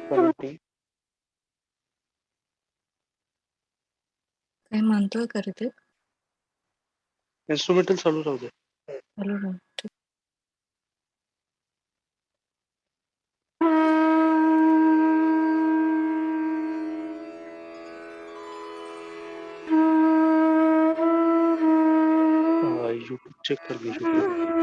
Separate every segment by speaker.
Speaker 1: Connecting.
Speaker 2: काय म्हणतोय का रे ते?
Speaker 1: इन्स्ट्रुमेंटल चालू राहू दे.
Speaker 2: चालू राहू. ठीक.
Speaker 1: यूट्यूब चेक कर घे यूट्यूब.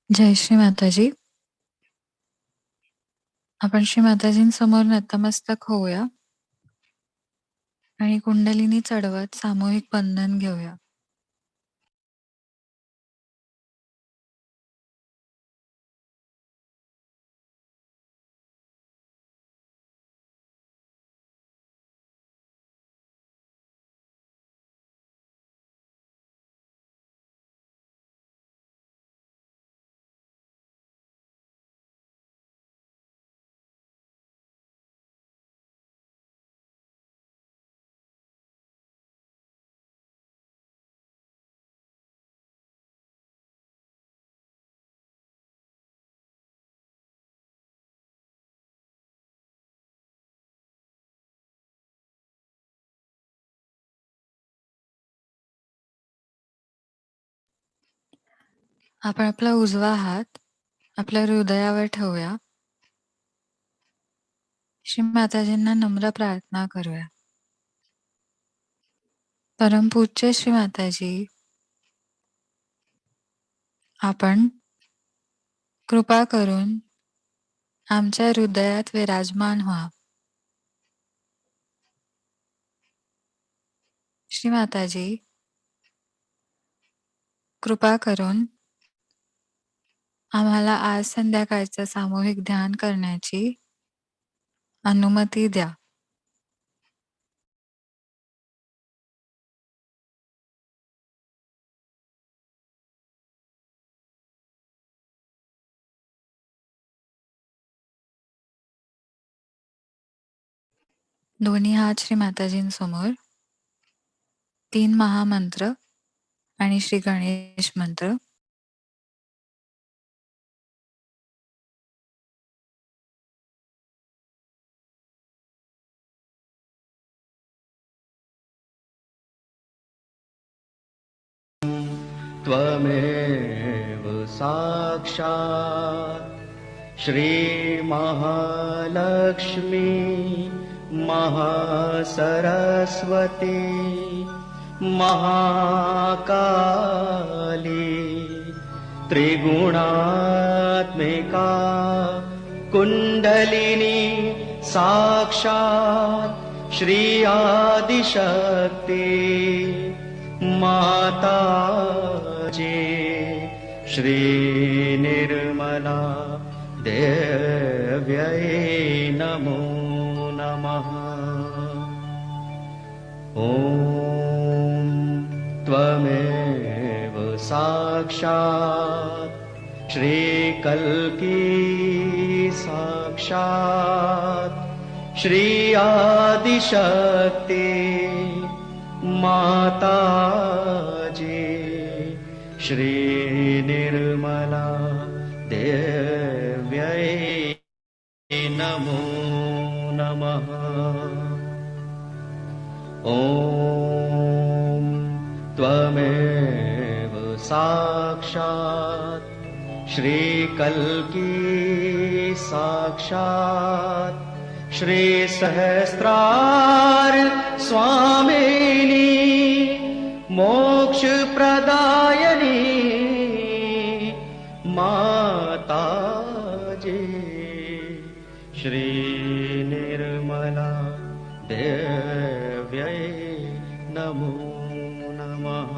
Speaker 2: जय श्री माताजी. आपण श्री माताजींसमोर नतमस्तक होऊया आणि कुंडलिनी चढवत सामूहिक बंधन घेऊया. आपण आपला उजवा हात आपल्या हृदयावर ठेवूया. श्री माताजींना नम्र प्रार्थना करूया. परमपूज्य श्री माताजी, आपण कृपा करून आमच्या हृदयात विराजमान व्हा. श्री माताजी, कृपा करून आम्हाला आज संध्याकाळचं सामूहिक ध्यान करण्याची अनुमती द्या. दोन्ही हात श्री माताजींसमोर. 3 महामंत्र आणि श्री गणेश मंत्र.
Speaker 3: त्वमेव साक्षात् श्री महालक्ष्मी महासरस्वती महाकाली त्रिगुणात्मिका कुण्डलिनी साक्षात् श्री आदिशक्ति माता जी श्री निर्मला देव्यै नमो नमः। ॐ त्वमेव साक्षात् श्रीकल्की साक्षात् श्री आदिशक्ति माता जी श्री निर्मला देव्यै नमो नमः। ॐ त्वमेव साक्षात् श्रीकल्की साक्षात् श्री सहस्रार स्वामिनी मोक्ष प्रदायिनी माता जी श्री निर्मला देव्यै नमो नमः।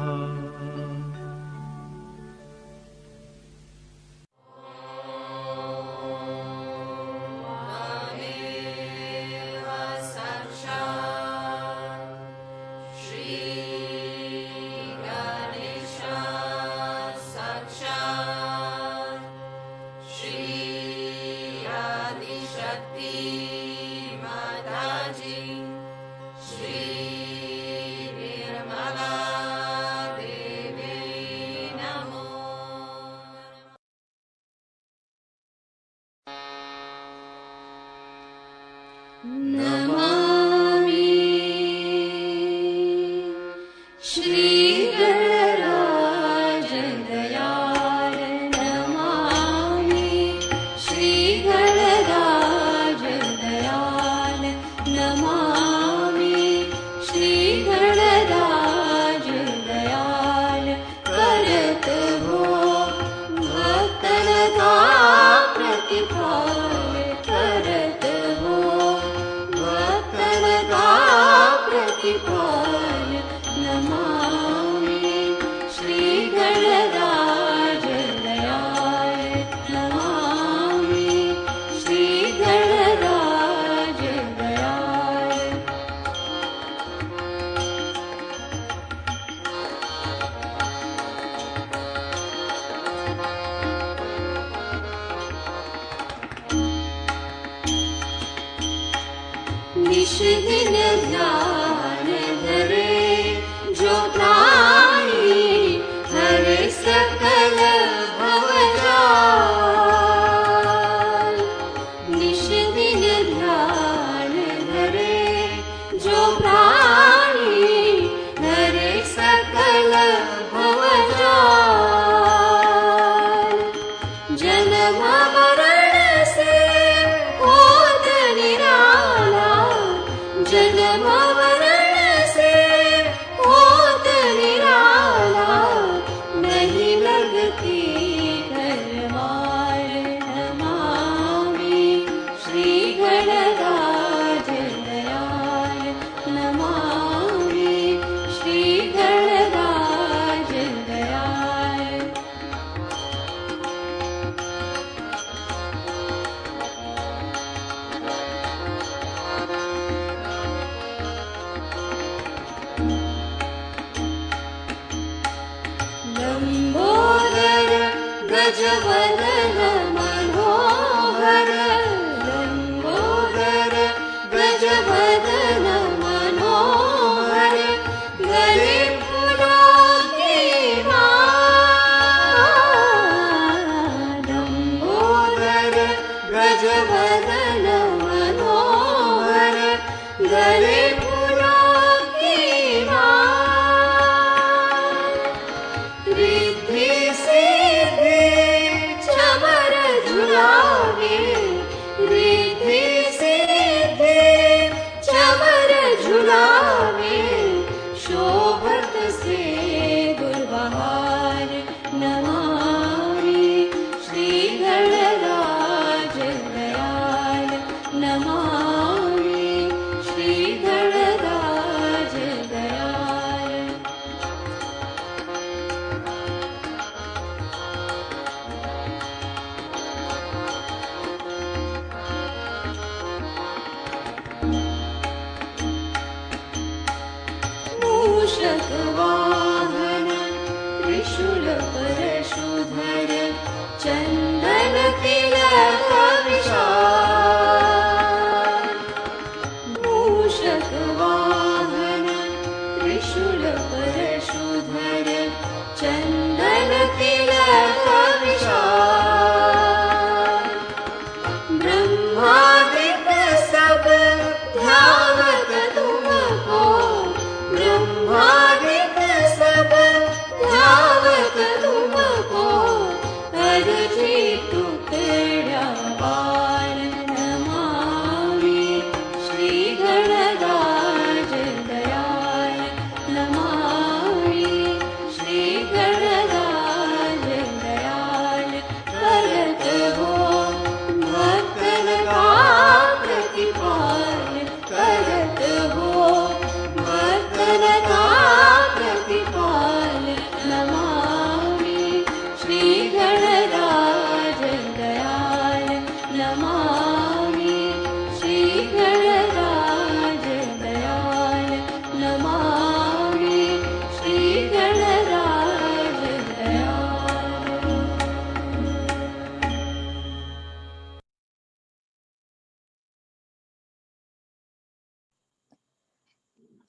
Speaker 4: निश दिन ध्यान धरे जो प्राणी हरे सकल भवजाल। निश दिन ध्यान धरे जो प्राणी हरे सकल भवजाल। जन्म मरण से होत निराला, जन्म मरण से होत निराला, नहीं लगती करवार। नमामि श्री गणराज दयाल, नमामि श्री गणराज दयाल। लंबोदर गजवदन मनोहर, लंबोदर गजवदन मनोहर, गले फूलों की माला। लंबोदर गजवदन मनोहर, गले फूलों की माला। रिद्धि सिद्धि चमर झुलावे, रिद्धि सिद्धि चमर झुलावे, शोभत से दुर्बहार। नमामि श्री गणराज दयाल, मूषकवाहन त्रिशूल परशुधर चन्दन तिलक विशाल मूषकवाहन त्रिशूल परशुधर चन्दन तिलक विशाल ब्रह्मादित्य सब ध्यावत तुमको ब्रह्मादित्य सब ध्यावत तुमको अर्जी तुकड्या बाल नमामि श्री गणराज दयाल नमामि श्री गणराज दयाल करत हो भक्तन का प्रतिपाल करत हो भक्तन का प्रतिपाल नमामि श्री गणराज दयाल नमामि श्री गणराज दयाल नमामि श्री गणराज दयाल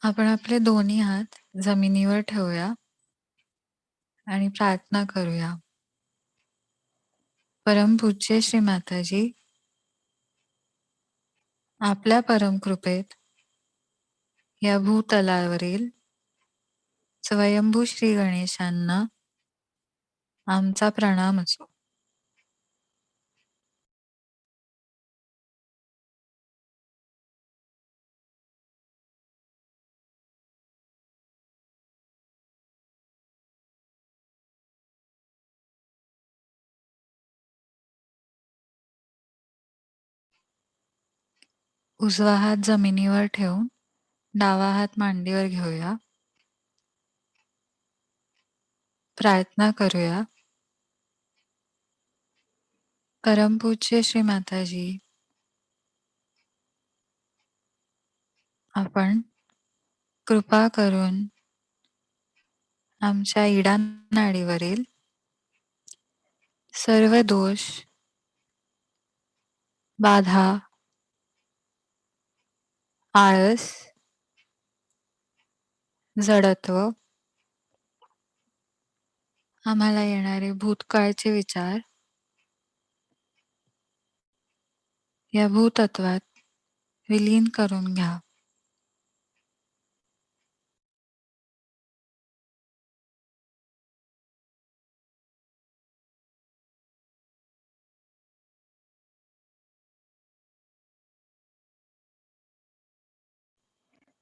Speaker 2: आपण आपले दोन्ही हात जमिनीवर ठेवूया आणि प्रार्थना करूया. परमपूज्य श्री माताजी, आपल्या परमकृपेत या भूतलावरील स्वयंभू श्री गणेशांना आमचा प्रणाम असो. उजवा हात जमिनीवर ठेवून डावा हात मांडीवर घेऊया. प्रार्थना करूया. परमपूज्य श्री माताजी, आपण कृपा करून आमच्या इडा नाडीवरील सर्व दोष, बाधा, आळस, जडत्व, आम्हाला येणारे भूतकाळचे विचार या भूतत्वात विलीन करून घ्या.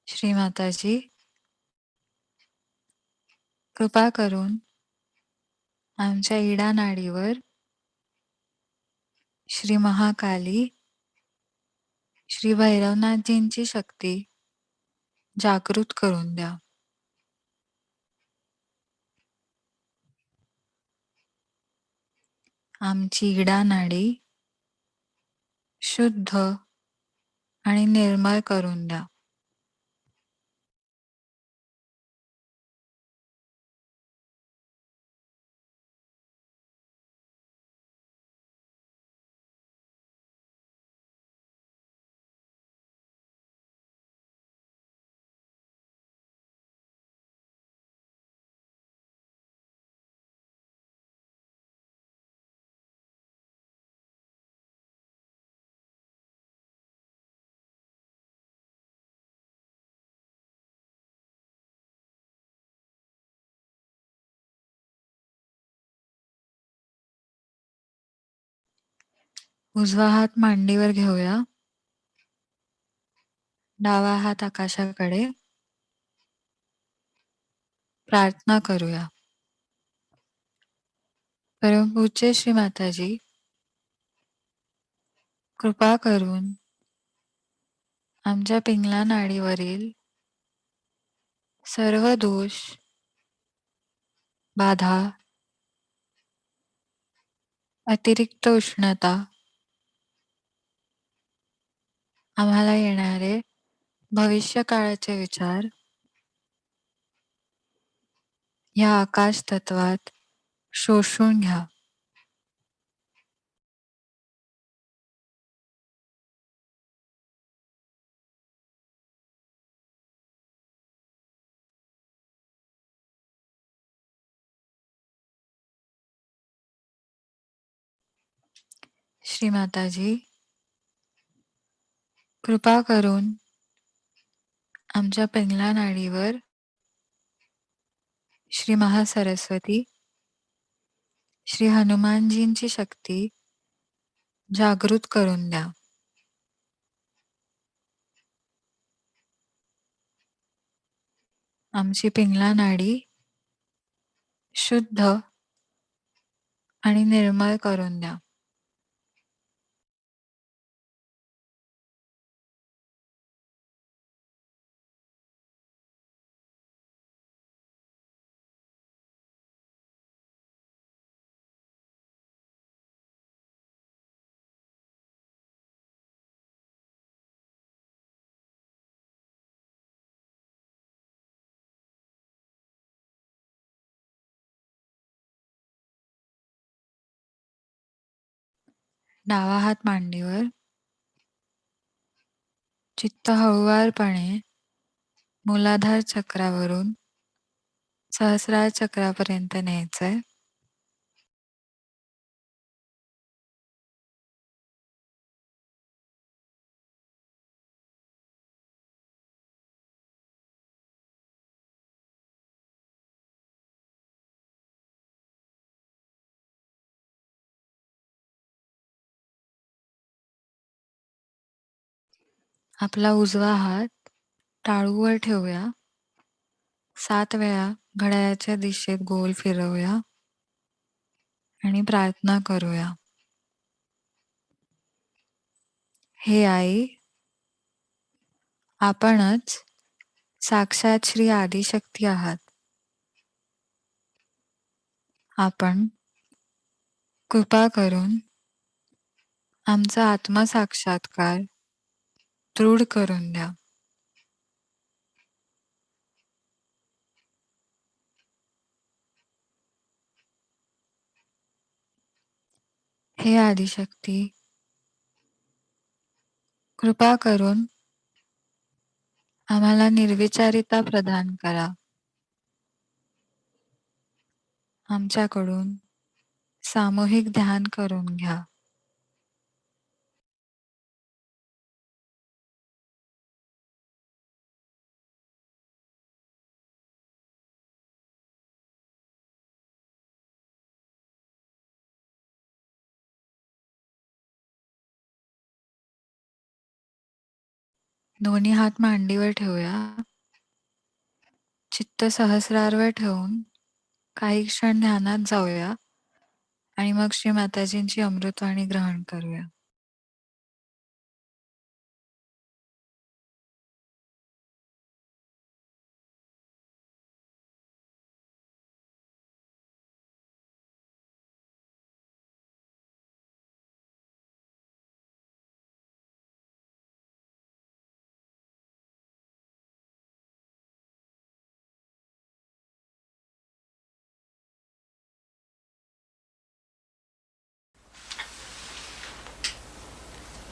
Speaker 2: श्री माताजी, कृपा करून आमच्या इडा नाडीवर श्री महाकाली, श्री भैरवनाथजींची शक्ती जागृत करून द्या. आमची इडा नाडी शुद्ध आणि निर्मळ करून द्या. उजवा हात मांडीवर घेऊया. डावा हात आकाशाकडे. प्रार्थना करूया. परमपूज्य श्री माताजी, कृपा करून आमच्या पिंगला नाडीवरील सर्व दोष, बाधा, अतिरिक्त उष्णता, आम्हाला येणारे भविष्य काळाचे विचार या आकाश तत्वात शोषून घ्या. श्री माताजी, कृपा करून आमच्या पिंगला नाडीवर श्री महासरस्वती, श्री हनुमानजींची शक्ती जागृत करून द्या. आमची पिंगला नाडी शुद्ध आणि निर्मळ करून द्या. डावा हात मांडीवर, चित्त हळुवारपणे मूलाधार चक्रावरून सहस्रार चक्रापर्यंत न्यायचंय. आपला उजवा हात टाळूवर ठेवूया. 7 वेळा घड्याळाच्या दिशेत गोल फिरवूया आणि प्रार्थना करूया. हे आई, आपणच साक्षात श्री आदिशक्ती आहात. आपण कृपा करून आमचा आत्मसाक्षात्कार दृढ करून द्या. हे आदिशक्ती, कृपा करून आम्हाला निर्विचारिता प्रदान करा. आमच्याकडून सामूहिक ध्यान करून घ्या. दोन्ही हात मांडीवर ठेवूया. चित्त सहस्रारवर ठेवून काही क्षण ध्यानात जाऊया आणि मग श्री माताजींची अमृतवाणी ग्रहण करूया.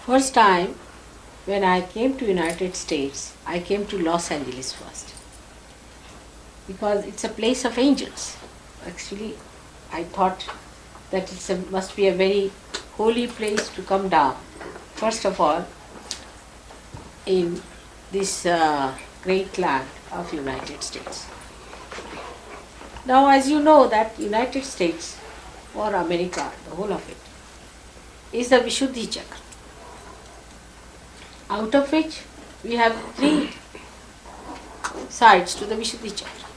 Speaker 5: First time when I came to United States, I came to Los Angeles first because it's a place of angels. Actually, I thought that must be a very holy place to come down. First of all, in this great land of United States. Now, as you know, that United States or America, the whole of it, is the Vishuddhi Chakra, out of which we have 3 sides to the Vishuddhi Chakra.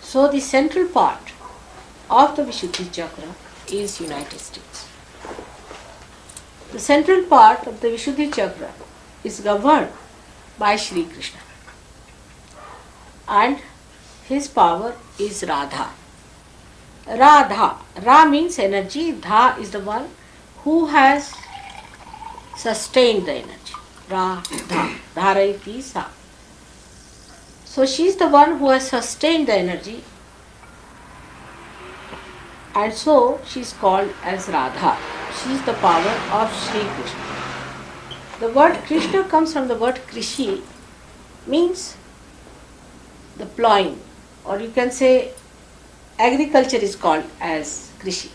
Speaker 5: So the central part of the Vishuddhi Chakra is United States. The central part of the Vishuddhi Chakra is governed by Shri Krishna, and his power is Radha. Radha. Ra means energy, Dha is the one who has sustained the energy. Radha. Dharayati Sa. So she is the one who has sustained the energy, and so she is called as Radha. She is the power of Sri Krishna. The word Krishna comes from the word Krishi, means the plowing, or you can say agriculture is called as Krishi.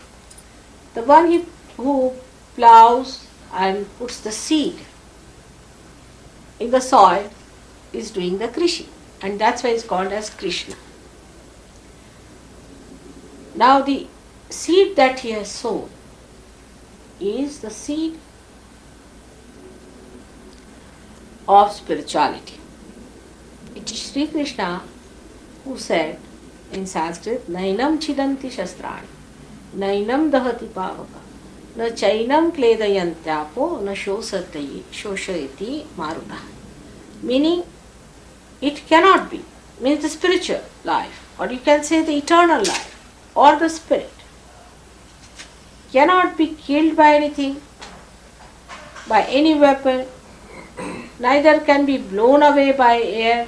Speaker 5: The one who plows and puts the seed in the soil is doing the Krishi, and that's why it's called as Krishna. Now the seed that he has sown is the seed of spirituality. It is Sri Krishna who said in Sanskrit, Nainam chidanti shastrani, Nainam dahati pavaka, na chainam kledayantyapo, na shoshayati maruta. Meaning, it cannot be, means the spiritual life, or you can say the eternal life, or the spirit, cannot be killed by anything, by any weapon, neither can be blown away by air,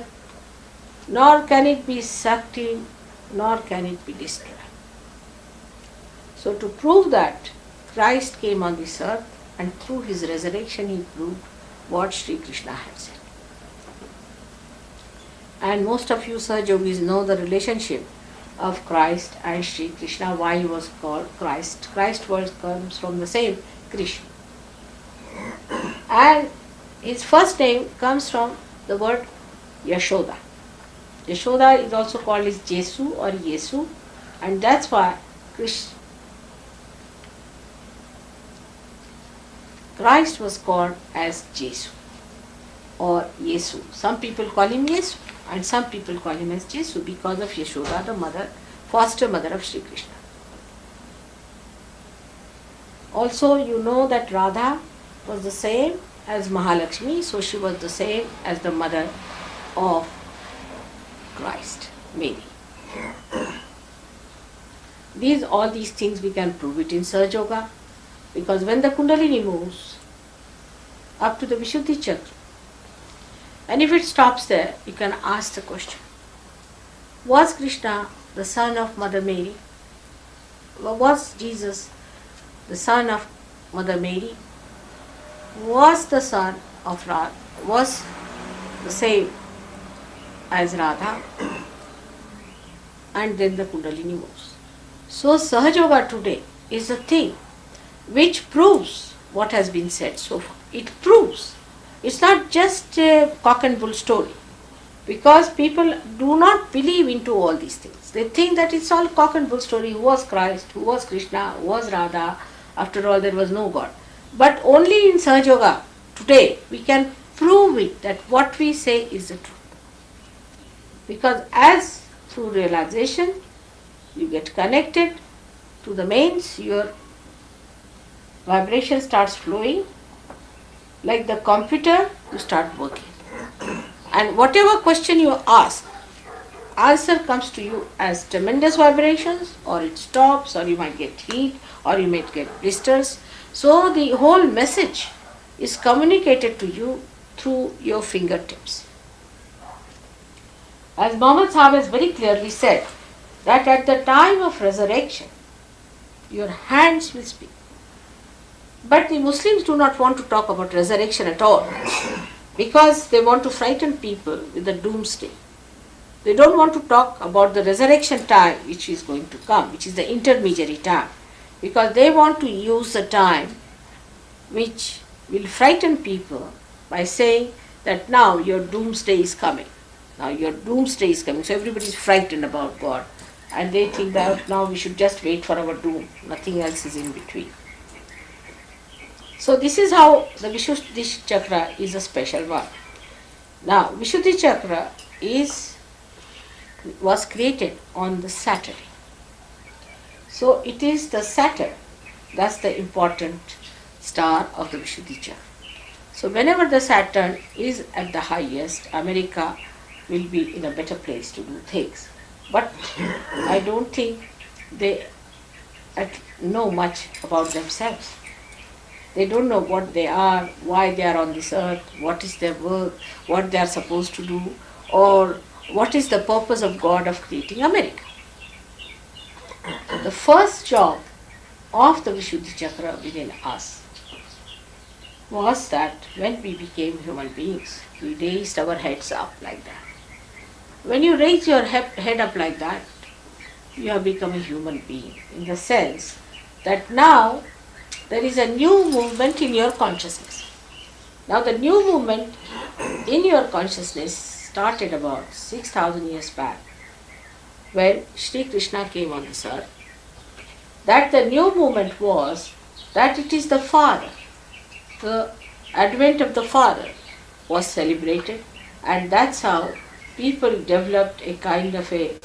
Speaker 5: nor can it be sucked in, nor can it be destroyed. So to prove that, Christ came on this earth, and through his resurrection he proved what Sri Krishna had said. And most of you Sahajayogis know the relationship of Christ and Sri Krishna, why he was called Christ. Christ word comes from the same Krishna. And his first name comes from the word Yashoda. Yashoda is also called as Jesu or Yesu, and that's why Christ was called as Jesu or Yesu. Some people call him Yesu and some people call him as Jesu because of Yashoda, the mother, foster mother of Sri Krishna. Also, you know that Radha was the same as Mahalakshmi, so she was the same as the mother of Christ, Mary. All these things we can prove it in Sahajayoga, because when the Kundalini moves up to the Vishuddhi Chakra, and if it stops there, you can ask the question, was Krishna the son of Mother Mary? Was Jesus the son of Mother Mary? Was the son of Radha? Was the same as Radha? And then the Kundalini moves. So Sahajayoga today is a thing which proves what has been said so far. It proves. It's not just a cock and bull story, because people do not believe into all these things. They think that it's all cock and bull story. Who was Christ? Who was Krishna? Who was Radha? After all, there was no God. But only in Sahajayoga today we can prove it, that what we say is the truth. Because as through realization you get connected to the mains, your vibration starts flowing. Like the computer, you start working. And whatever question you ask, answer comes to you as tremendous vibrations, or it stops, or you might get heat, or you might get blisters. So the whole message is communicated to you through your fingertips. As Muhammad Sahib has very clearly said, that at the time of resurrection, your hands will speak. But the Muslims do not want to talk about resurrection at all, because they want to frighten people with the doomsday. They don't want to talk about the resurrection time which is going to come, which is the intermediary time, because they want to use the time which will frighten people by saying that now your doomsday is coming. Now your doomsday is coming. So everybody is frightened about God, and they think that now we should just wait for our doom. Nothing else is in between. So this is how the Vishuddhi Chakra is a special one. Now Vishuddhi Chakra was created on the Saturday. So it is the Saturn, that's the important star of the Vishuddhi Chakra. So whenever the Saturn is at the highest, America will be in a better place to do things. But I don't think they know much about themselves. They don't know what they are, why they are on this earth, what is their work, what they are supposed to do, or what is the purpose of God of creating America. So the first job of the Vishuddhi Chakra within us was that when we became human beings, we raised our heads up like that. When you raise your head up like that, you have become a human being in the sense that now there is a new movement in your consciousness. Now the new movement in your consciousness started about 6,000 years back when Sri Krishna came on this earth. That the new movement was that it is the Father. The advent of the Father was celebrated, and that's how people developed a kind of a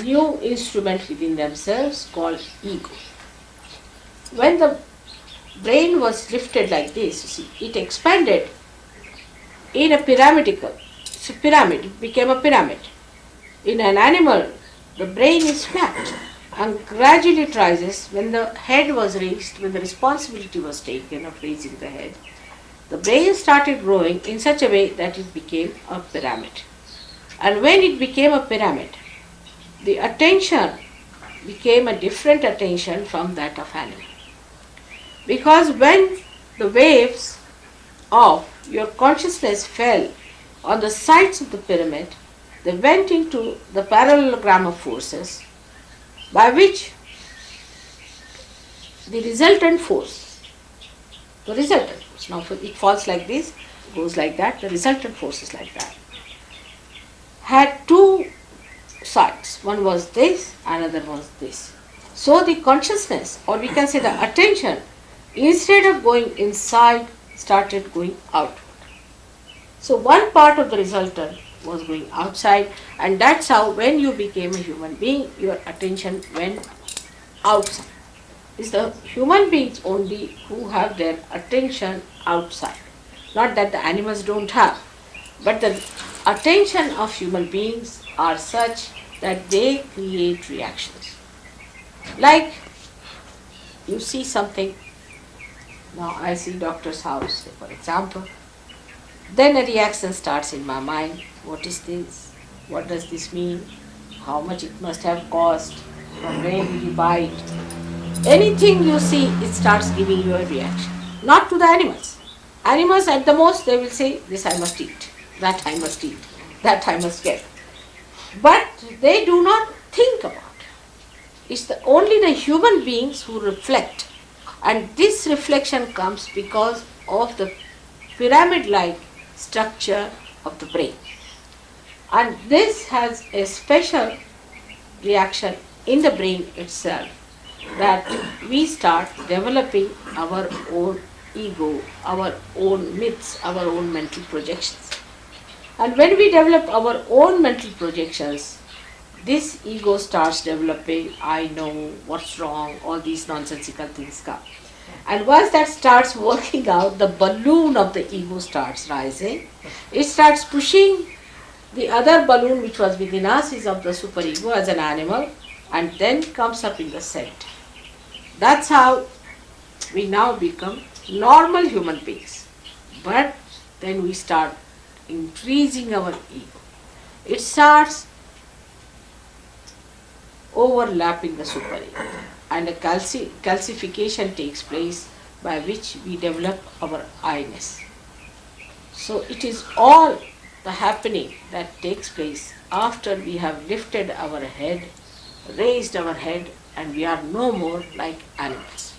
Speaker 5: new instrument within themselves called ego. When the brain was lifted like this, you see, it expanded in a pyramidical. So pyramid, it became a pyramid. In an animal, the brain is flat and gradually it rises. When the head was raised, when the responsibility was taken of raising the head, the brain started growing in such a way that it became a pyramid. And when it became a pyramid, the attention became a different attention from that of animal. Because when the waves of your consciousness fell on the sides of the pyramid, they went into the parallelogram of forces by which the resultant force, now it falls like this, goes like that, the resultant force is like that, had two sides. One was this, another was this. So the consciousness, or we can say the attention, instead of going inside, started going outward. So one part of the resultant was going outside, and that's how when you became a human being, your attention went outside. It's the human beings only who have their attention outside. Not that the animals don't have, but the attention of human beings are such that they create reactions. Like you see something, now I see doctor's house, for example, then a reaction starts in my mind. What is this? What does this mean? How much it must have cost? From where will you buy it? Anything you see, it starts giving you a reaction. Not to the animals. Animals at the most, they will say, this I must eat, that I must eat, that I must get. But they do not think about it. It's only the human beings who reflect. And this reflection comes because of the pyramid-like structure of the brain. And this has a special reaction in the brain itself, that we start developing our own ego, our own myths, our own mental projections. And when we develop our own mental projections, this ego starts developing, I know what's wrong, all these nonsensical things come. And once that starts working out, the balloon of the ego starts rising. It starts pushing the other balloon which was within us, is of the superego as an animal, and then comes up in the center. That's how we now become normal human beings. But then we start increasing our ego. It starts overlapping the superego, and a calcification takes place by which we develop our I-ness. So it is all the happening that takes place after we have lifted our head, raised our head, and we are no more like animals.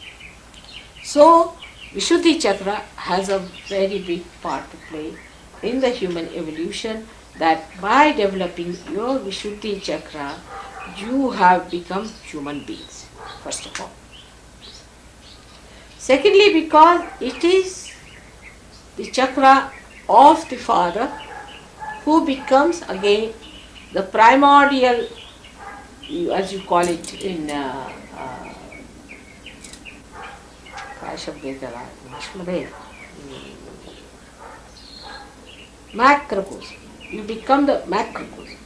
Speaker 5: So Vishuddhi Chakra has a very big part to play in the human evolution, that by developing your Vishuddhi Chakra, you have become human beings, first of all. Secondly, because it is the chakra of the Father who becomes again the primordial, as you call it in macrocosm. You become the macrocosm.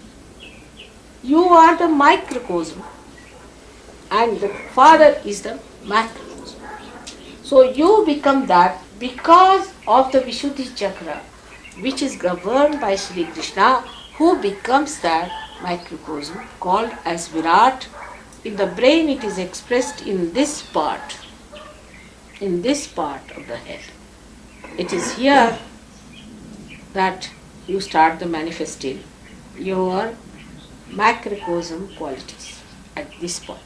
Speaker 5: You are the microcosm, and the Father is the macrocosm. So you become that because of the Vishuddhi Chakra. which is governed by Sri Krishna, who becomes that microcosm called as Virat. In the brain it is expressed in this part of the head. It is here that you start the manifesting your macrocosm qualities at this point.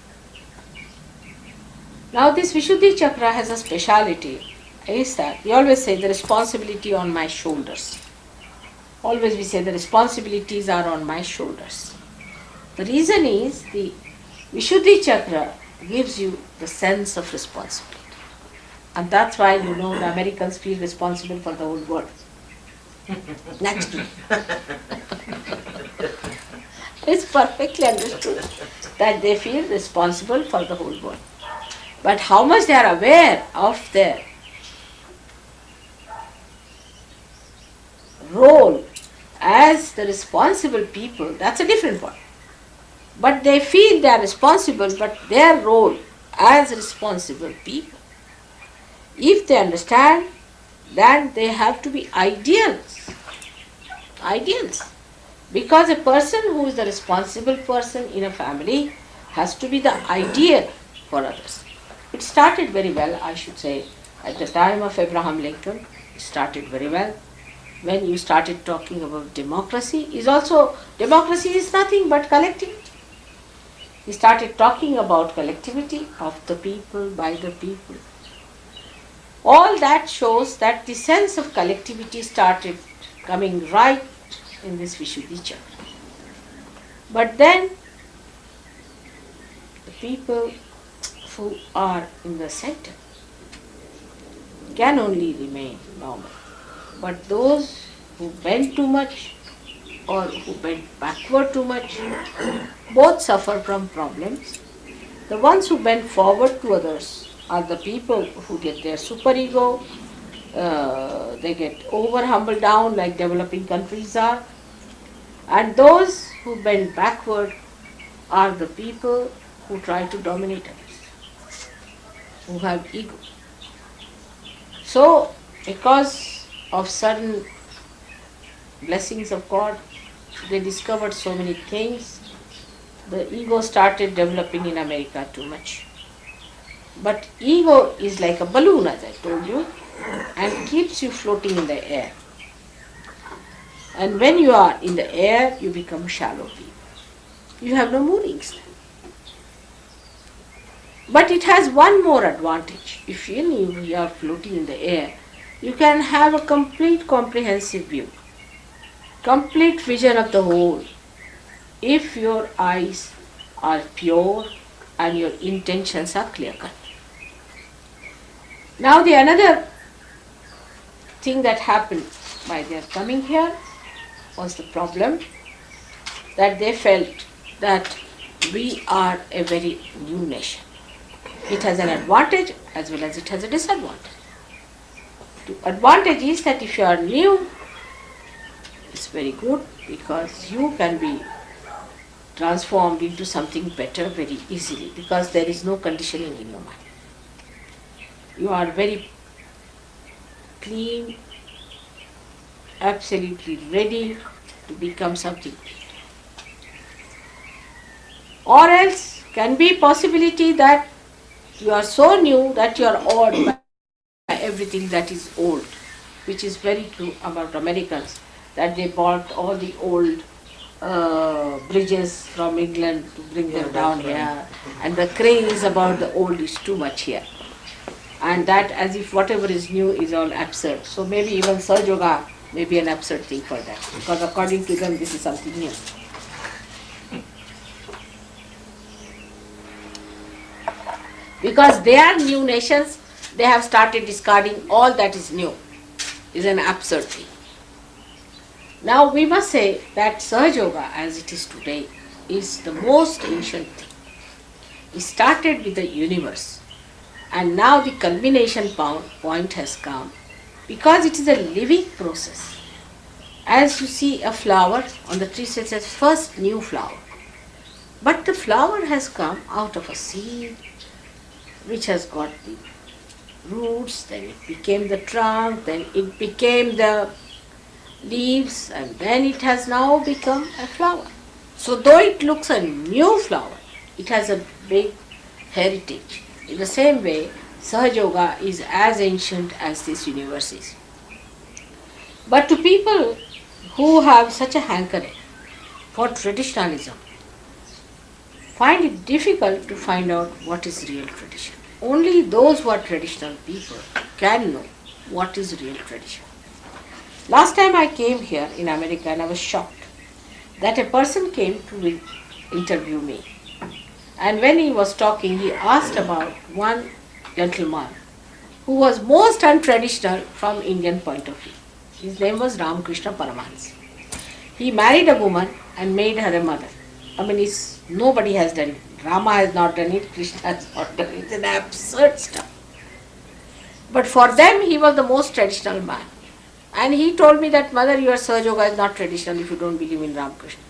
Speaker 5: Now this Vishuddhi Chakra has a speciality, is that we always say the responsibility on my shoulders. Always we say the responsibilities are on my shoulders. The reason is the Vishuddhi Chakra gives you the sense of responsibility. And that's why the Americans feel responsible for the whole world. Naturally. It's perfectly understood that they feel responsible for the whole world. But how much they are aware of their role as the responsible people, that's a different one. But they feel they are responsible, but their role as responsible people, if they understand, then they have to be ideals. Ideals. Because a person who is the responsible person in a family has to be the ideal for others. It started very well, I should say, at the time of Abraham Lincoln. It started very well. When you started talking about democracy, democracy is nothing but collectivity. He started talking about collectivity of the people, by the people. All that shows that the sense of collectivity started coming right in this Vishuddhi Chakra. But then the people who are in the center can only remain normal. But those who bend too much or who bend backward too much, both suffer from problems. The ones who bend forward to others are the people who get their superego, they get over humbled down like developing countries are. And those who bend backward are the people who try to dominate others, who have ego. So, because of sudden blessings of God, they discovered so many things. The ego started developing in America too much. But ego is like a balloon, as I told you, and keeps you floating in the air. And when you are in the air, you become shallow people. You have no moorings. But it has one more advantage. If you are floating in the air, you can have a complete comprehensive view, complete vision of the whole, if your eyes are pure and your intentions are clear-cut. Now the another thing that happened by their coming here was the problem that they felt that we are a very new nation. It has an advantage as well as it has a disadvantage. The advantage is that if you are new, it's very good because you can be transformed into something better very easily because there is no conditioning in your mind. You are very clean, absolutely ready to become something. Or else can be possibility that you are so new that you are awed by everything that is old, which is very true about Americans, that they bought all the old bridges from England to bring them down here, and the craze about the old is too much here. And that as if whatever is new is all absurd. So maybe even Sahajayoga may be an absurd thing for them, because according to them this is something new. Because they are new nations, they have started discarding all that is new. Is an absurd thing. Now we must say that Sahajayoga as it is today is the most ancient thing. It started with the universe. And now the culmination point has come because it is a living process. As you see a flower on the tree, it says first new flower. But the flower has come out of a seed which has got the roots, then it became the trunk, then it became the leaves, and then it has now become a flower. So though it looks a new flower, it has a big heritage. In the same way, Sahajayoga is as ancient as this universe is. But to people who have such a hankering for traditionalism, find it difficult to find out what is real tradition. Only those who are traditional people can know what is real tradition. Last time I came here in America and I was shocked that a person came to interview me. And when he was talking, he asked about one gentleman who was most untraditional from Indian point of view. His name was Ramakrishna Paramahansa. He married a woman and made her a mother. I mean, nobody has done it. Rama has not done it, Krishna has not done it. It's an absurd stuff. But for them, he was the most traditional man. And he told me that, mother, your Sahajayoga is not traditional if you don't believe in Ramakrishna.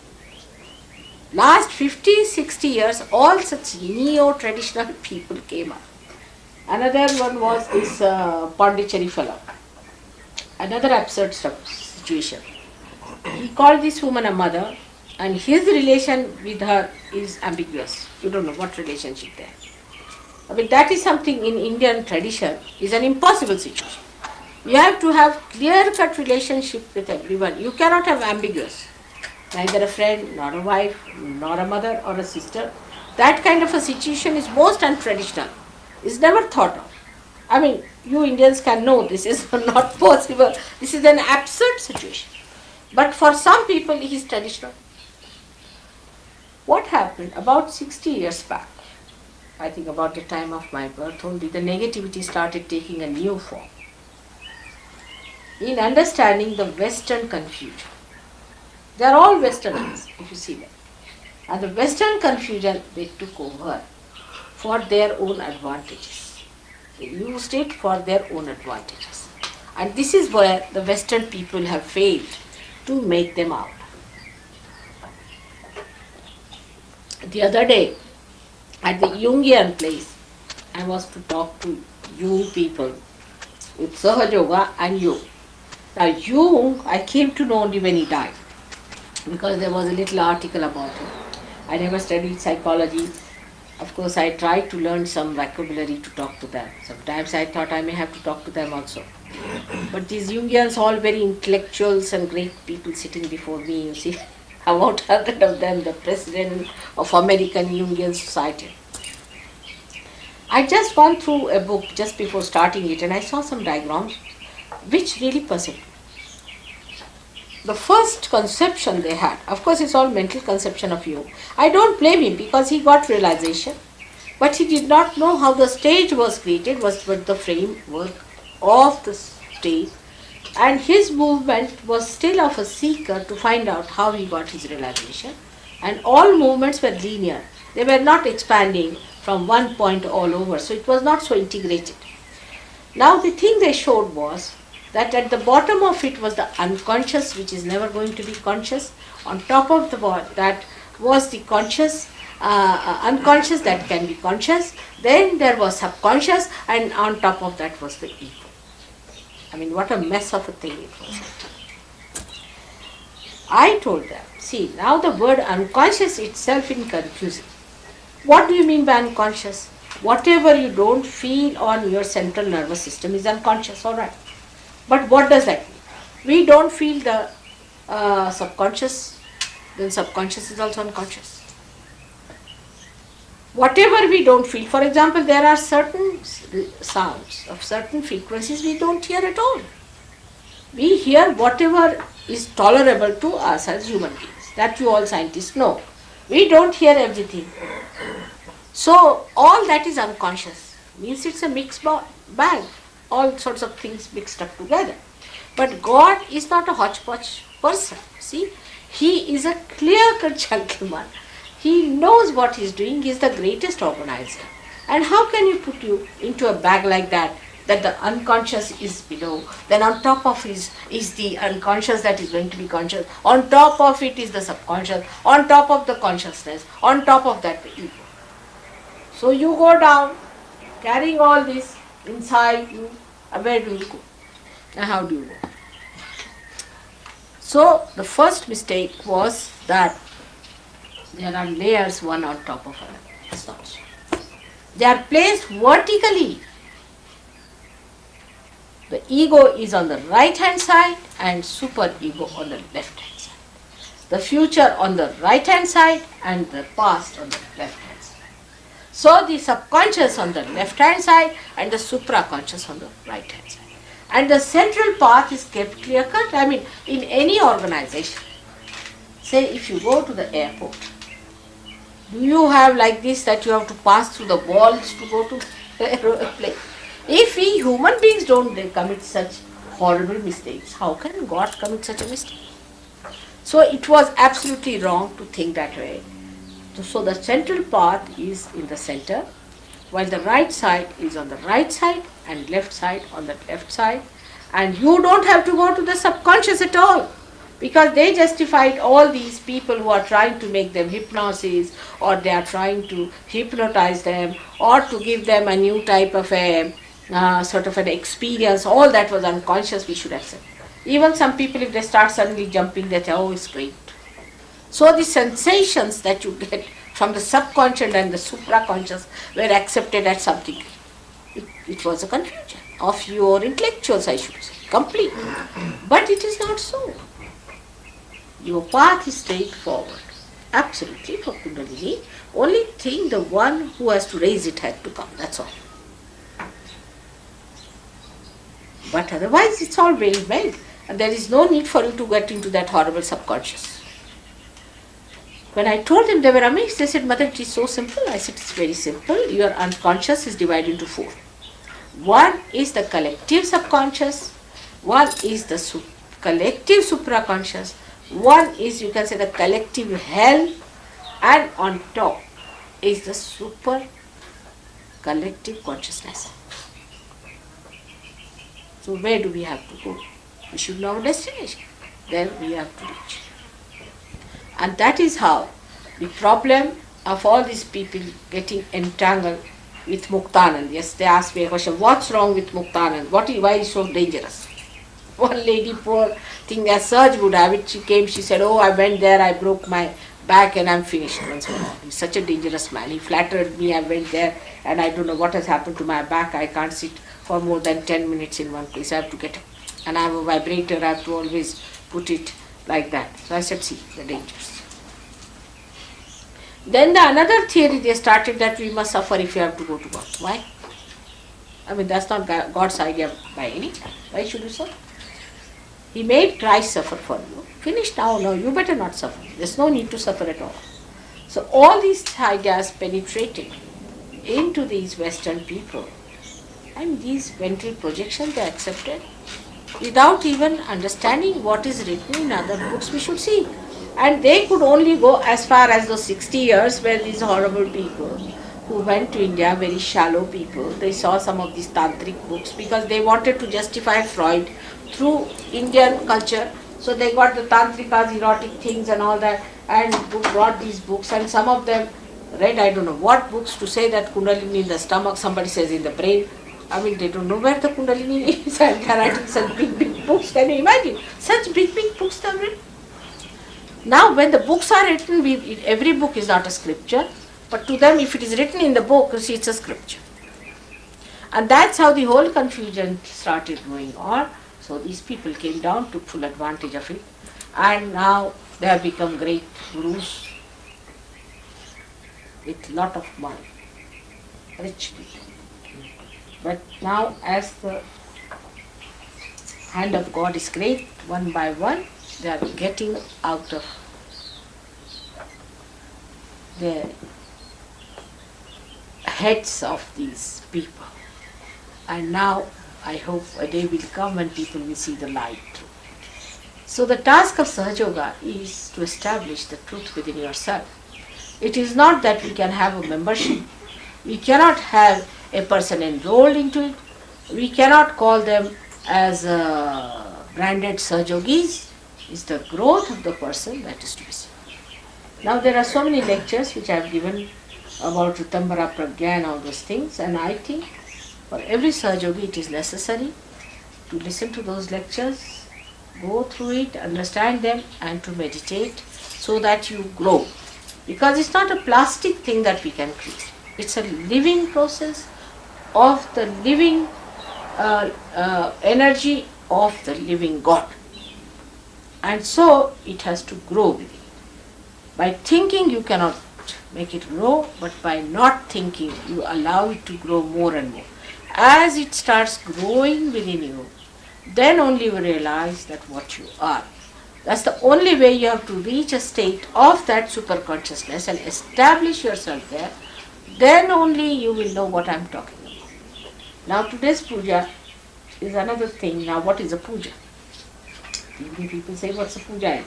Speaker 5: Last 50, 60 years, all such neo-traditional people came up. Another one was this Pondicherry fellow. Another absurd situation. He called this woman a mother, and his relation with her is ambiguous. You don't know what relationship they have. I mean, that is something in Indian tradition is an impossible situation. You have to have clear-cut relationship with everyone. You cannot have ambiguous. Neither a friend, nor a wife, nor a mother or a sister. That kind of a situation is most untraditional. It's never thought of. I mean, you Indians can know this is not possible. This is an absurd situation. But for some people, it is traditional. What happened about 60 years back, I think about the time of my birth only, the negativity started taking a new form. In understanding the Western confusion. They are all Westerners, if you see them. And the Western confusion they took over for their own advantages. They used it for their own advantages. And this is where the Western people have failed to make them out. The other day, at the Jungian place, I was to talk to Jung people with Sahajayoga and Jung. Now Jung, I came to know only when he died, because there was a little article about him. I never studied psychology. Of course, I tried to learn some vocabulary to talk to them. Sometimes I thought I may have to talk to them also. But these Jungians, all very intellectuals and great people sitting before me, you see, about 100 of them, the president of American Jungian Society. I just gone through a book just before starting it and I saw some diagrams which really puzzled me. The first conception they had, of course it's all mental conception of you. I don't blame him because he got realization, but he did not know how the stage was created, was the framework of the stage, and his movement was still of a seeker to find out how he got his realization, and all movements were linear. They were not expanding from one point all over, so it was not so integrated. Now the thing they showed was that at the bottom of it was the unconscious, which is never going to be conscious. On top of that was the conscious, unconscious that can be conscious. Then there was subconscious, and on top of that was the ego. I mean, what a mess of a thing it was. I told them, see, now the word unconscious itself is confusing. What do you mean by unconscious? Whatever you don't feel on your central nervous system is unconscious, all right. But what does that mean? We don't feel the subconscious, then subconscious is also unconscious. Whatever we don't feel, for example, there are certain sounds of certain frequencies we don't hear at all. We hear whatever is tolerable to us as human beings. That you all scientists know. We don't hear everything. So all that is unconscious. Means it's a mixed bag. All sorts of things mixed up together. But God is not a hodgepodge person. See, He is a clear-cut gentleman. He knows what He is doing. He is the greatest organizer. And how can you put you into a bag like that the unconscious is below, then on top of it is the unconscious that is going to be conscious, on top of it is the subconscious, on top of the consciousness, on top of that the ego. So you go down, carrying all this inside you, where do you go? And how do you go? So the first mistake was that there are layers one on top of another. It's not so. They are placed vertically. The ego is on the right hand side and super ego on the left hand side. The future on the right hand side and the past on the left hand side. So the subconscious on the left hand side and the supraconscious on the right hand side. And the central path is kept clear cut. I mean, in any organization, say if you go to the airport, do you have like this that you have to pass through the walls to go to the aeroplane? If we human beings don't commit such horrible mistakes, how can God commit such a mistake? So it was absolutely wrong to think that way. So the central path is in the center, while the right side is on the right side and left side on the left side. And you don't have to go to the subconscious at all, because they justified all these people who are trying to make them hypnosis, or they are trying to hypnotize them, or to give them a new type of a sort of an experience. All that was unconscious, we should accept. Even some people, if they start suddenly jumping, they say, oh, it's great. So the sensations that you get from the subconscious and the supraconscious were accepted at something. It was a confusion of your intellectuals, I should say, complete. But it is not so. Your path is straightforward, absolutely, for Kundalini. Only thing, the one who has to raise it had to come, that's all. But otherwise it's all very well, and there is no need for you to get into that horrible subconscious. When I told them, they were amazed. They said, Mother, it is so simple. I said, it's very simple. Your unconscious is divided into four. One is the collective subconscious, one is the collective supraconscious, one is, you can say, the collective hell, and on top is the super collective consciousness. So where do we have to go? We should know our destination. Then we have to reach. And that is how the problem of all these people getting entangled with Muktanand. Yes, they asked me a question, what's wrong with Muktanand? Why is so dangerous? One lady, poor thing, as Sahaja would have it, she came, she said, oh, I went there, I broke my back and I'm finished once for all. He's such a dangerous man. He flattered me, I went there and I don't know what has happened to my back. I can't sit for more than 10 minutes in one place. I have to get up. And I have a vibrator, I have to always put it like that. So I said, see, the dangers. Then the another theory they started, that we must suffer if you have to go to God. Why? I mean, that's not God's idea by any chance. Why should you suffer? He made Christ suffer for you. Finished now, no, you better not suffer. There's no need to suffer at all. So all these ideas penetrated into these Western people, and these mental projections they accepted without even understanding what is written in other books we should see. And they could only go as far as those 60 years where these horrible people who went to India, very shallow people, they saw some of these tantric books because they wanted to justify Freud through Indian culture. So they got the tantrikas, erotic things and all that, and brought these books, and some of them read, I don't know what books, to say that Kundalini in the stomach, somebody says in the brain. I mean, they don't know where the Kundalini is, and they are writing such big books. Can you imagine? Such big books they have written. Now, when the books are written, every book is not a scripture, but to them, if it is written in the book, you see, it's a scripture. And that's how the whole confusion started going on. So these people came down, took full advantage of it, and now they have become great gurus with lot of money, rich people. But now, as the hand of God is great, one by one, they are getting out of the heads of these people. And now I hope a day will come when people will see the light. So the task of Sahajayoga is to establish the truth within yourself. It is not that we can have a membership. We cannot have a person enrolled into it. We cannot call them as branded Sahajogis. It's the growth of the person that is to be seen. Now there are so many lectures which I have given about Ritambara Pragya and all those things, and I think for every Sahajogi it is necessary to listen to those lectures go through it, understand them, and to meditate so that you grow. Because it's not a plastic thing that we can create, it's a living process of the living energy of the living God. And so it has to grow with it. By thinking, you cannot make it grow, but by not thinking, you allow it to grow more and more. As it starts growing within you, then only you realize that what you are. That's the only way you have to reach a state of that super consciousness and establish yourself there. Then only you will know what I'm talking about. Now today's puja is another thing. Now what is a puja? Even people say, what's a puja is?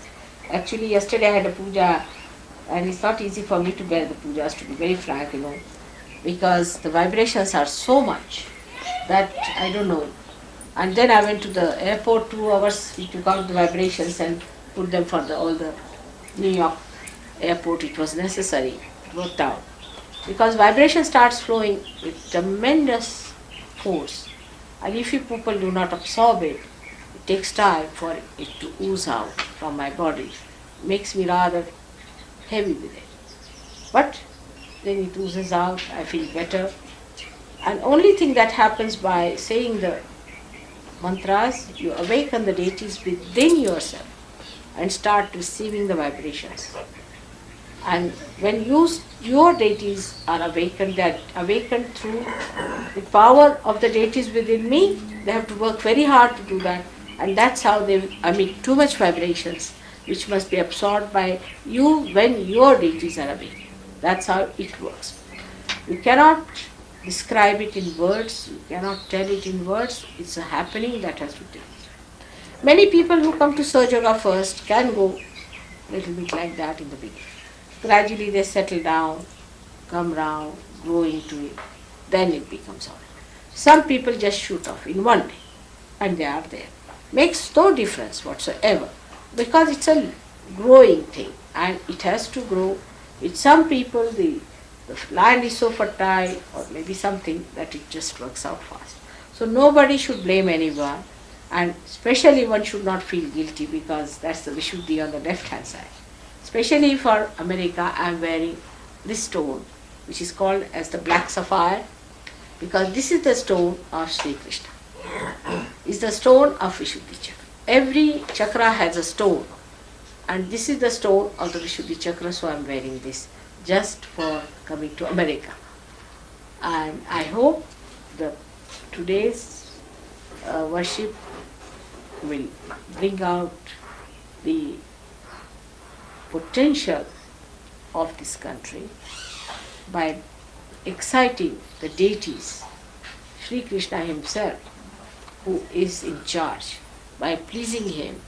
Speaker 5: Actually yesterday I had a puja, and it's not easy for me to bear the pujas, to be very frank, because the vibrations are so much that I don't know. And then I went to the airport 2 hours, we took out the vibrations and put them for all the New York airport. It was necessary, it worked out. Because vibration starts flowing with tremendous force. And if you people do not absorb it, it takes time for it to ooze out from my body. It makes me rather heavy with it. But then it oozes out, I feel better. And only thing that happens by saying the mantras, you awaken the deities within yourself and start receiving the vibrations. And when your deities are awakened, they are awakened through the power of the deities within me. They have to work very hard to do that, and that's how they emit too much vibrations, which must be absorbed by you when your deities are awakened. That's how it works. You cannot describe it in words, you cannot tell it in words, it's a happening that has to take place. Many people who come to Sahajayoga first can go a little bit like that in the beginning. Gradually they settle down, come round, grow into it, then it becomes all right. Some people just shoot off in one day and they are there. Makes no difference whatsoever, because it's a growing thing and it has to grow. With some people the land is so fertile or maybe something that it just works out fast. So nobody should blame anyone, and especially one should not feel guilty, because that's the Vishuddhi on the left hand side. Especially for America, I am wearing this stone, which is called as the black sapphire, because this is the stone of Sri Krishna. It's the stone of Vishuddhi Chakra. Every chakra has a stone, and this is the stone of the Vishuddhi Chakra, so I am wearing this just for coming to America. And I hope that today's worship will bring out the potential of this country by exciting the deities, Sri Krishna himself, who is in charge, by pleasing him,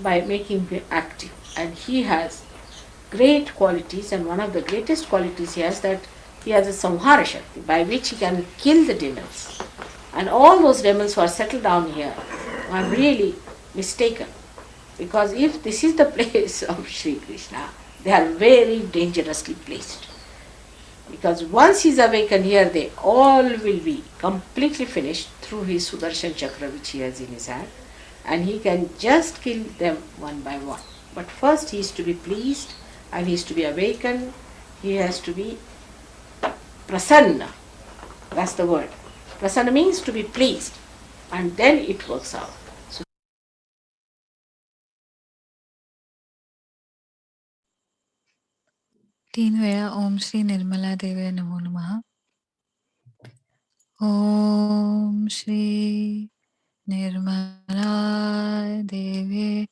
Speaker 5: by making him active. And he has great qualities, and one of the greatest qualities he has, that he has a samhara shakti by which he can kill the demons. And all those demons who are settled down here are really mistaken, because if this is the place of Sri Krishna, they are very dangerously placed. Because once he is awakened here, they all will be completely finished through his Sudarshan Chakra which he has in his hand, and he can just kill them one by one. But first he is to be pleased, and he is to be awakened, he has to be prasanna. That's the word. Prasanna means to be pleased, and then it works out. So
Speaker 2: 3 वेळा ओम श्री निर्मला देवे नमो नमः. ओम श्री निर्मला देवे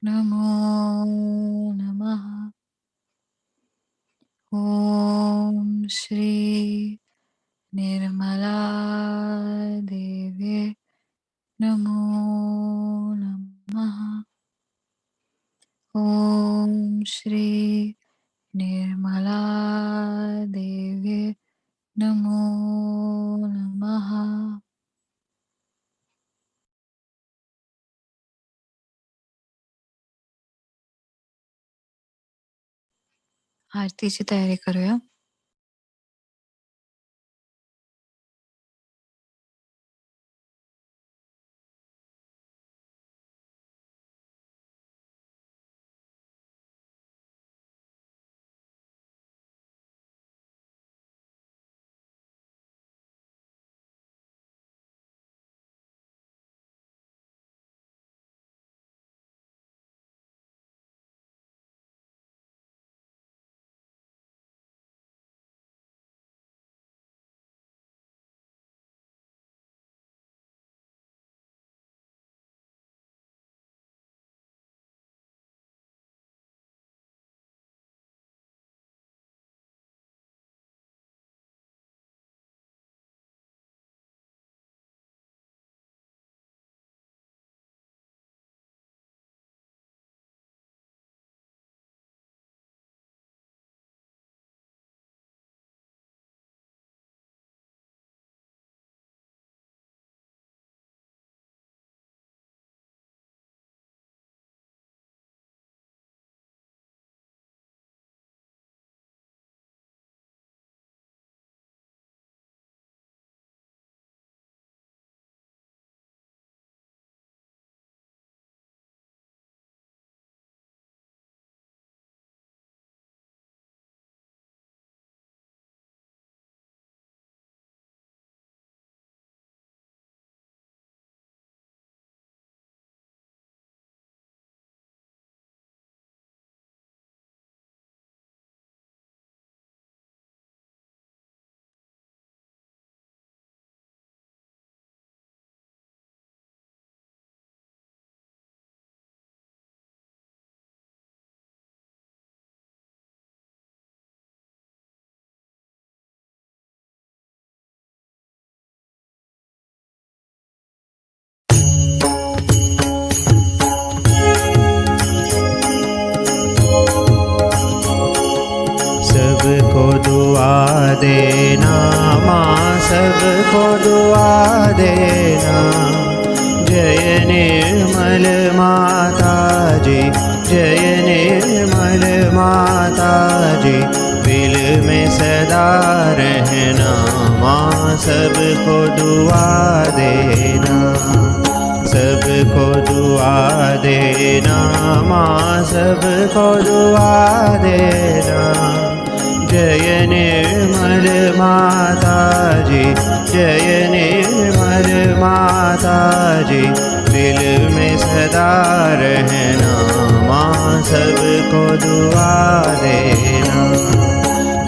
Speaker 2: नमो नमः. ओम श्री निर्मला देवे नमो नमः. ओम श्री निर्मला देवे नमो नमः. आरतीची तयारी करूया.
Speaker 3: सबको दुआ देना। जय निर्मल माता जी, जय निर्मल माता जी, दिल में सदा रहना माँ सबको दुआ देना। सबको दुआ देना माँ सबको दुआ देना। जय निर्मल माता जी, जय निर्मल माता जी, दिल में सदा रहना माँ सबको दुआ देना।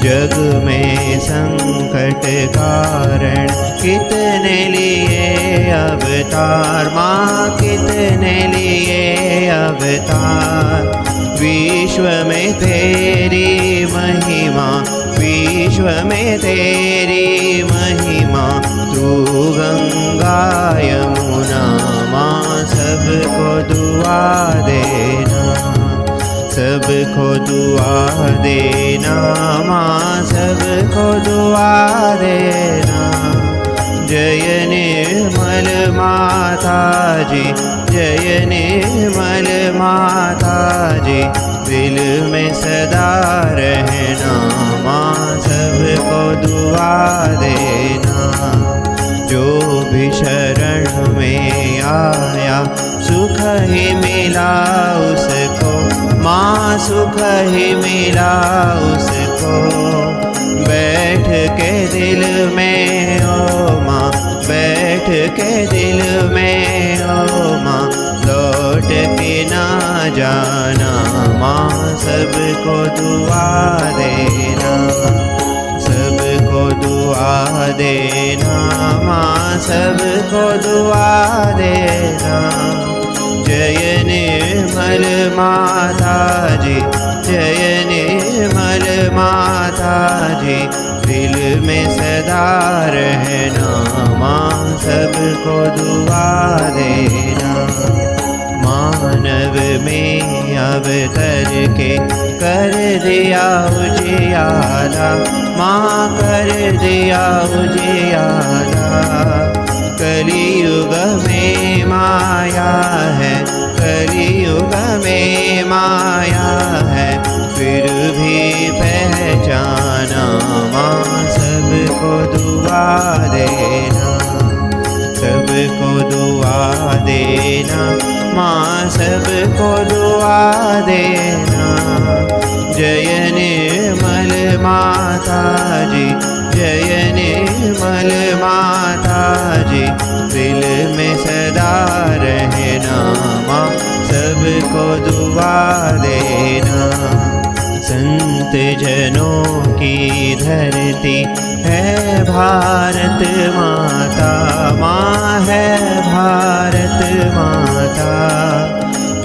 Speaker 3: जग में संकट कारण कितने लिए अवतार माँ, कितने लिए अवतार। विश्व में तेरी महिमा, विश्व में तेरी महिमा, तू गंगा यमुना माँ सबको दुआ देना। सबको दुआ देना माँ सबको दुआ देना। जय निर्मल माता जी, जय निर्मल माता जी, दिल में सदा रहना माँ सबको दुआ देना। जो भी शरण में आया सुख ही मिला उसको माँ, सुख ही मिला उसको। बैठ के दिल में ओ माँ, बैठ के दिल में ओ माँ, लौट के ना जाना माँ सबको दुआ देना। सबको दुआ देना माँ सबको दुआ देना। जय निर्मल माता जी, जय निर्मल माता जी, दिल में सदा रहना माँ सबको दुआ देना। मानव में अवतर के कर दिया उजियारा माँ, कर दिया उजियारा। कलियुग में माया है, कलियुग में माया है, फिर भी पहचाना माँ सबको दुआ देना। सबको दुआ देना माँ सबको दुआ देना। जय निर्मल माता जी, जय निर्मल माता जी, दिल में सदा रहना माँ सबको दुआ देना। संत जनों की धरती है भारत माता माँ, है भारत माता।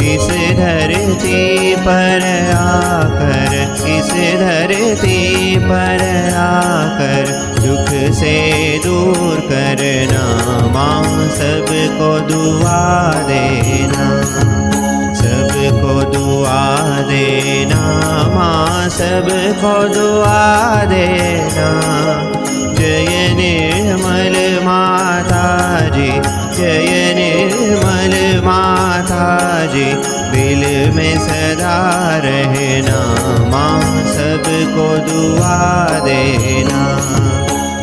Speaker 3: इस धरती पर आकर, इस धरती पर आकर दुख से दूर करना माँ सबको दुआ देना। सबको दुआ देना माँ सबको दुआ देना। जय निर्मल माता जी, जय निर्मल माता जी, दिल में सदा रहना माँ सबको दुआ देना।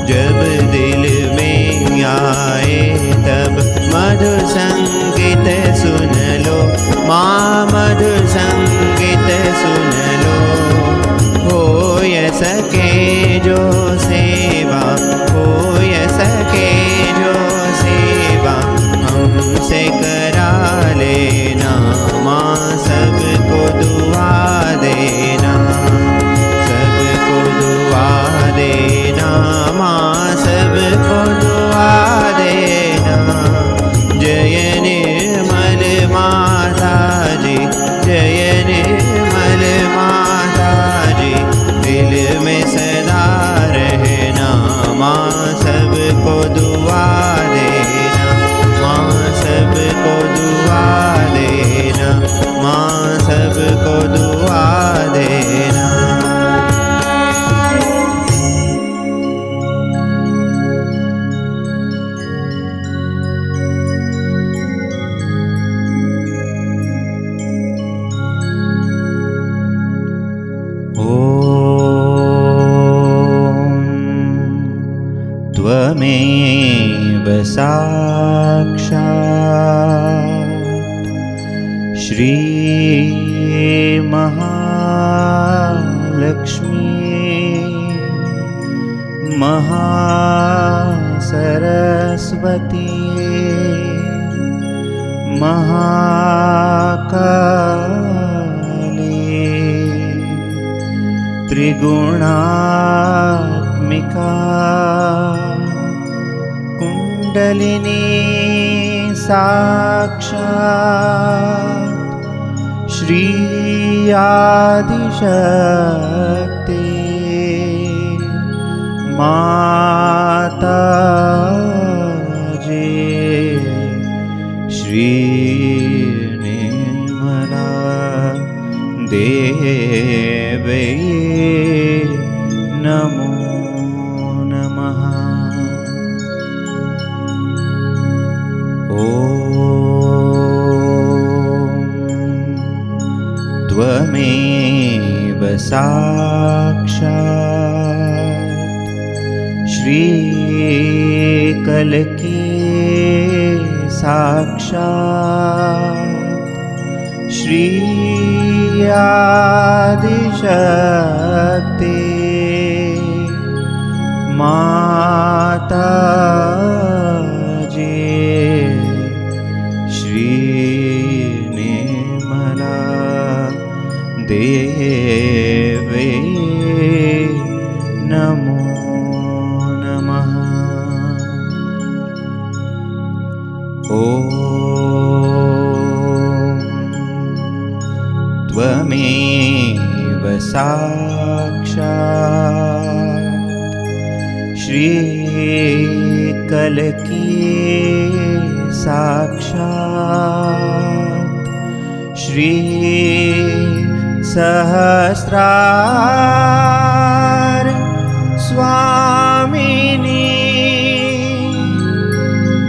Speaker 3: जब दिल में आए तब मधुर संगीत सुन लो माँ, मधुर संगीत सुन लो। हो य सके जो सेवा, हो य सके जो सेवा, हमसे करा लेना माँ सबको दुआ देना। सबको दुआ देना माँ सबको साक्षात् श्री महालक्ष्मी महासरस्वती महाकाली त्रिगुणात्मिका कुण्डलिनी साक्षात् श्री आदिशक्ति माताजी श्री निर्मला देवी नमो नमः। ॐ त्वमेव साक्षात् श्रीकल्की साक्षात् श्री आदिशक्ति माताजी श्री निर्मला देवी नमो नमः। ॐ त्वमेव साक्षात् श्रीकल्की साक्षात् श्री सहस्रार स्वामिनी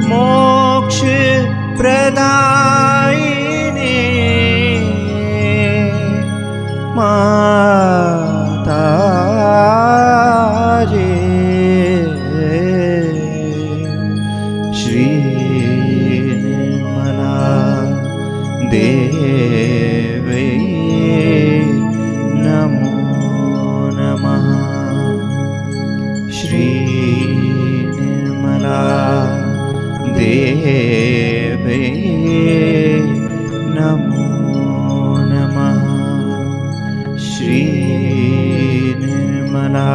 Speaker 3: मोक्ष प्रदायिनी माताजी श्री निर्मला देवी नमो नमः। श्री निर्मला देवी नमो नमः। श्री निर्मला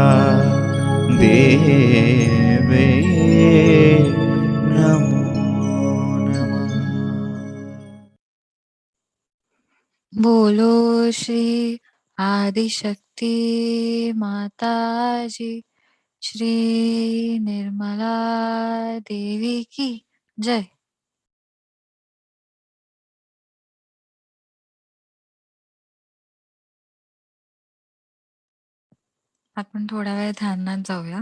Speaker 3: देवी नमो नमः।
Speaker 2: बोलो श्री आदिशक्ति माताजी श्री निर्मला देवी की जय। आपण थोडा वेळ ध्यानात जाऊया.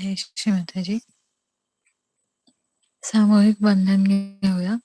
Speaker 2: जय श्री माताजी. सामूहिक बंधन घेऊया.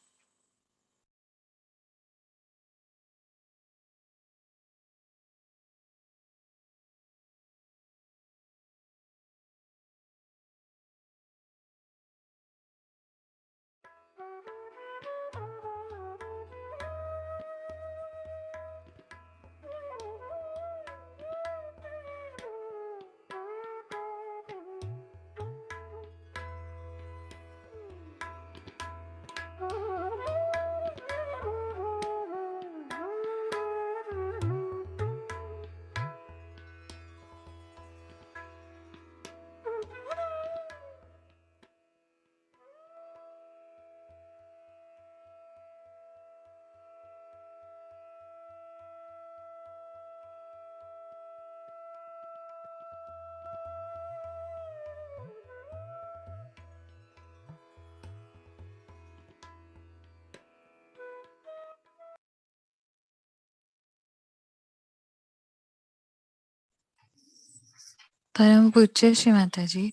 Speaker 2: परमपूज्य श्री माताजी,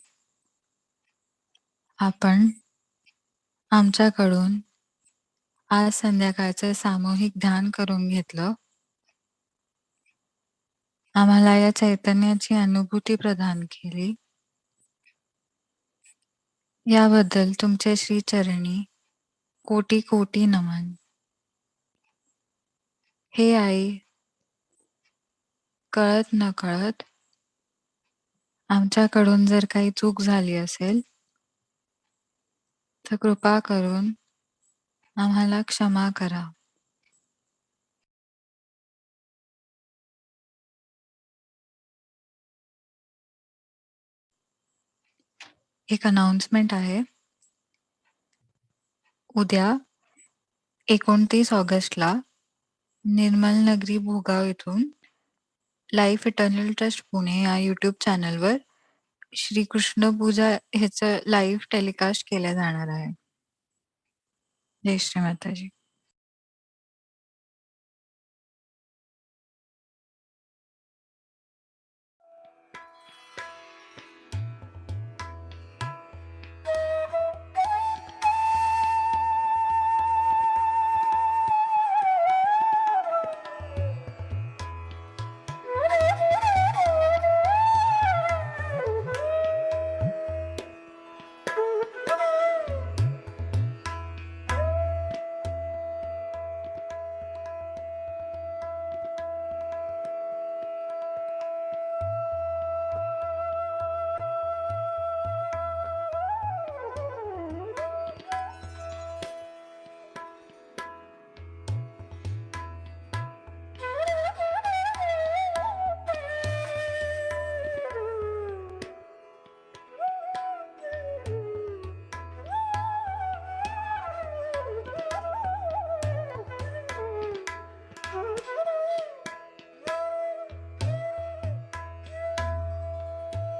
Speaker 2: आपण आमच्याकडून आज संध्याकाळचं सामूहिक ध्यान करून घेतलं. आम्हाला या चैतन्याची अनुभूती प्रदान केली. याबद्दल तुमच्या श्रीचरणी कोटी कोटी नमन. हे आई, कळत नकळत आमच्याकडून जर काही चूक झाली असेल तर कृपा करून आम्हाला क्षमा करा. एक अनाउन्समेंट आहे. उद्या 29 ऑगस्टला निर्मल नगरी भोगाव इथून लाईफ इटर्नल ट्रस्ट पुणे या यूट्यूब चॅनलवर श्रीकृष्ण पूजा ह्याचं लाईव्ह टेलिकास्ट केलं जाणार आहे. जय श्री माताजी.